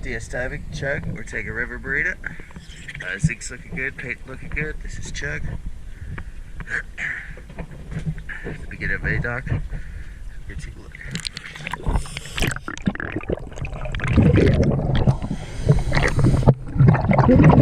DS diving, Chug. We're taking river burrito. Zink's looking good, paint looking good. This is Chug. The beginning of ADOC. Good to look.